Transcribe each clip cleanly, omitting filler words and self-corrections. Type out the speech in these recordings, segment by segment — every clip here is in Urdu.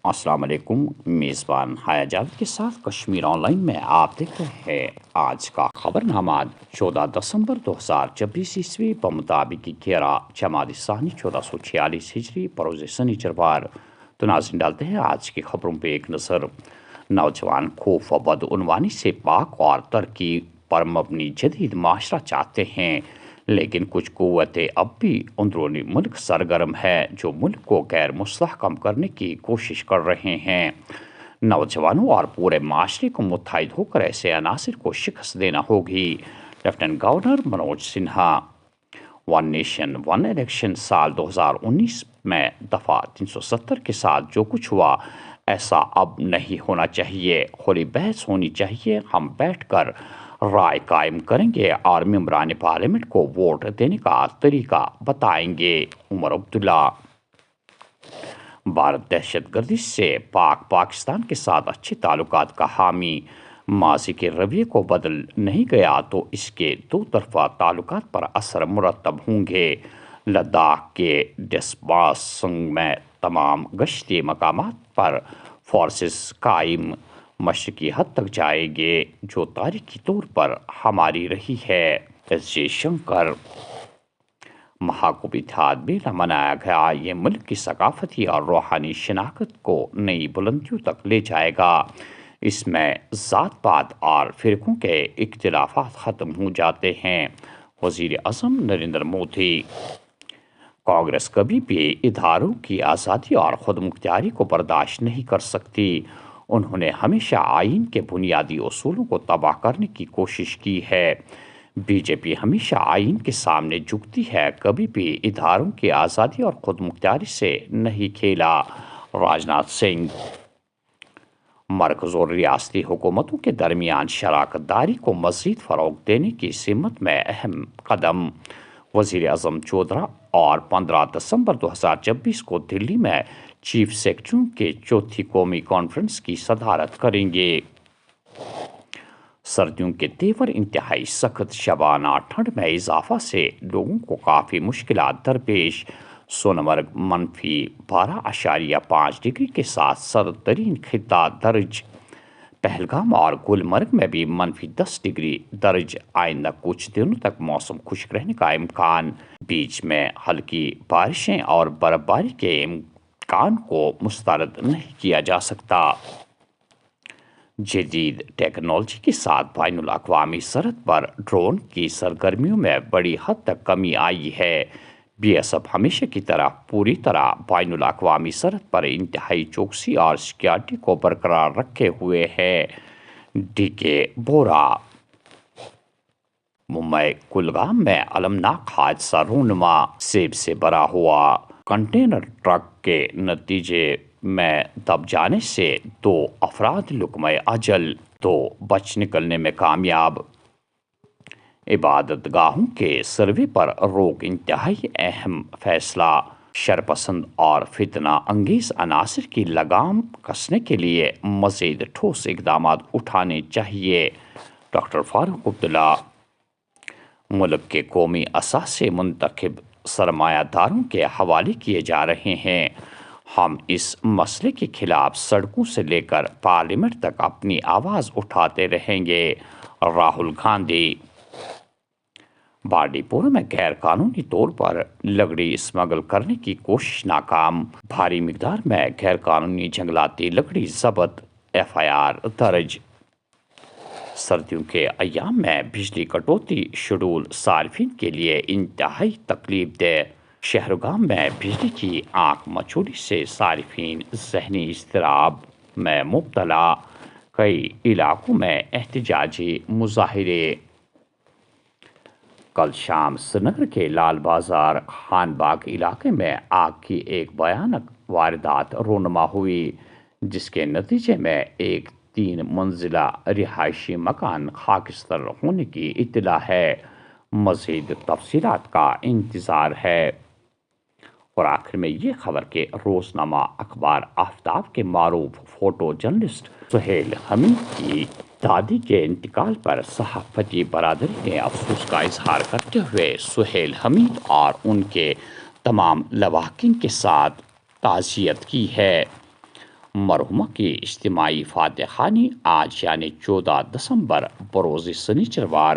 السلام علیکم۔ میزبان حیا جاوید کے ساتھ کشمیر آن لائن میں آپ دیکھ رہے ہیں آج کا خبر نامہ 14 دسمبر 2024 عیسوی بمطابق 11 جمادی ثانی 1446 ہجری بروز سنیچروار۔ تو ناظرین ڈالتے ہیں آج کی خبروں پہ ایک نظر۔ نوجوان خوف و بدعنوانی سے پاک اور ترقی پر مبنی جدید معاشرہ چاہتے ہیں، لیکن کچھ قوتیں اب بھی اندرونی ملک سرگرم ہے جو ملک کو غیر مستحکم کرنے کی کوشش کر رہے ہیں۔ نوجوانوں اور پورے معاشرے کو متحد ہو کر ایسے عناصر کو شکست دینا ہوگی۔ Lieutenant governor Manoj Sinha. One nation one election سال 2019 میں دفعہ 370 کے ساتھ جو کچھ ہوا ایسا اب نہیں ہونا چاہیے۔ کھلی بحث ہونی چاہیے، ہم بیٹھ کر رائے قائم کریں گے اور ممبران پارلیمنٹ کو ووٹ دینے کا طریقہ بتائیں گے۔ عمر عبداللہ۔ بھارت دہشت گردی سے پاکستان کے ساتھ اچھے تعلقات کا حامی۔ ماضی کے رویے کو بدل نہیں گیا تو اس کے دو طرفہ تعلقات پر اثر مرتب ہوں گے۔ لداخ کے ڈسباسنگ میں تمام گشتی مقامات پر فورسز قائم مشرقی حد تک جائیں گے جو تاریخی طور پر ہماری رہی ہے۔ S J Shankar. مہاکوب اتحاد میلہ منایا گیا، یہ ملک کی ثقافتی اور روحانی شناخت کو نئی بلندیوں تک لے جائے گا۔ اس میں ذات پات اور فرقوں کے اختلافات ختم ہو جاتے ہیں۔ وزیر اعظم نریندر مودی۔ کانگریس کبھی بھی اداروں کی آزادی اور خود مختاری کو برداشت نہیں کر سکتی۔ انہوں نے ہمیشہ آئین کے بنیادی اصولوں کو تباہ کرنے کی کوشش کی ہے۔ بی جے پی ہمیشہ آئین کے سامنے جھکتی ہے، کبھی بھی اداروں کی آزادی اور خود مختاری سے نہیں کھیلا۔ راجناتھ سنگھ۔ مرکز اور ریاستی حکومتوں کے درمیان شراکت داری کو مزید فروغ دینے کی سمت میں اہم قدم۔ وزیر اعظم 14 اور 15 دسمبر 2024 کو دلی میں چیف سیکرٹریوں کے چوتھی قومی کانفرنس کی صدارت کریں گے۔ سردیوں کے تیور انتہائی سخت، شبانہ ٹھنڈ میں اضافہ سے لوگوں کو کافی مشکلات درپیش۔ سونمرگ -12.5 ڈگری کے ساتھ سرد ترین خطہ درج۔ پہلگام اور گلمرگ میں بھی -10 ڈگری درج۔ آئندہ کچھ دنوں تک موسم خشک رہنے کا امکان۔ بیچ میں ہلکی بارشیں اور برف باری کے امکان کو مسترد نہیں کیا جا سکتا۔ جدید ٹیکنالوجی کے ساتھ بین الاقوامی سرحد پر ڈرون کی سرگرمیوں میں بڑی حد تک کمی آئی ہے۔ بی ایس ایف ہمیشہ کی طرح پوری طرح بین الاقوامی سرحد پر انتہائی چوکسی اور سیکیورٹی کو برقرار رکھے ہوئے ہے۔ ڈی کے بورا۔ ممبئی کولگام میں المناک حادثہ رونما۔ سیب سے بھرا ہوا کنٹینر ٹرک کے نتیجے میں دب جانے سے 2 افراد لقمہ اجل، 2 بچ نکلنے میں کامیاب۔ عبادت گاہوں کے سروے پر روک انتہائی اہم فیصلہ۔ شرپسند اور فتنہ انگیز عناصر کی لگام کسنے کے لیے مزید ٹھوس اقدامات اٹھانے چاہیے۔ ڈاکٹر فاروق عبداللہ۔ ملک کے قومی اثاثے منتخب سرمایہ داروں کے حوالے کیے جا رہے ہیں۔ ہم اس مسئلے کے خلاف سڑکوں سے لے کر پارلیمنٹ تک اپنی آواز اٹھاتے رہیں گے۔ راہل گاندھی۔ بانڈی پورہ میں غیر قانونی طور پر لکڑی اسمگل کرنے کی کوشش ناکام۔ بھاری مقدار میں غیر قانونی جنگلاتی لکڑی ضبط، ایف آئی آر درج۔ سردیوں کے ایام میں بجلی کٹوتی شیڈول صارفین کے لیے انتہائی تکلیف دہ۔ شہرگام میں بجلی کی آنکھ مچولی سے صارفین ذہنی اضطراب میں مبتلا۔ کئی علاقوں میں احتجاجی مظاہرے۔ کل شام سری نگر کے لال بازار خان باغ علاقے میں آگ کی ایک بھیانک واردات رونما ہوئی، جس کے نتیجے میں ایک 3 منزلہ رہائشی مکان خاکستر ہونے کی اطلاع ہے۔ مزید تفصیلات کا انتظار ہے۔ اور آخر میں یہ خبر کہ روزنامہ اخبار آفتاب کے معروف فوٹو جرنلسٹ سہیل حمید کی دادی کے انتقال پر صحافتی برادری نے افسوس کا اظہار کرتے ہوئے سہیل حمید اور ان کے تمام لواحقین کے ساتھ تعزیت کی ہے۔ مرحومہ کی اجتماعی فاتح خوانی آج یعنی 14 دسمبر بروز سنیچروار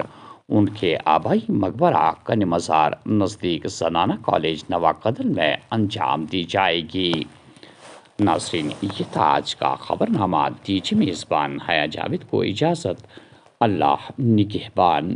ان کے آبائی مقبرہ کن مزار نزدیک زنانہ کالج نواقدل میں انجام دی جائے گی۔ ناظرین، یہ تھا آج کا خبرنامہ۔ دیجیے میزبان حیا جاوید کو اجازت۔ اللہ نگہبان۔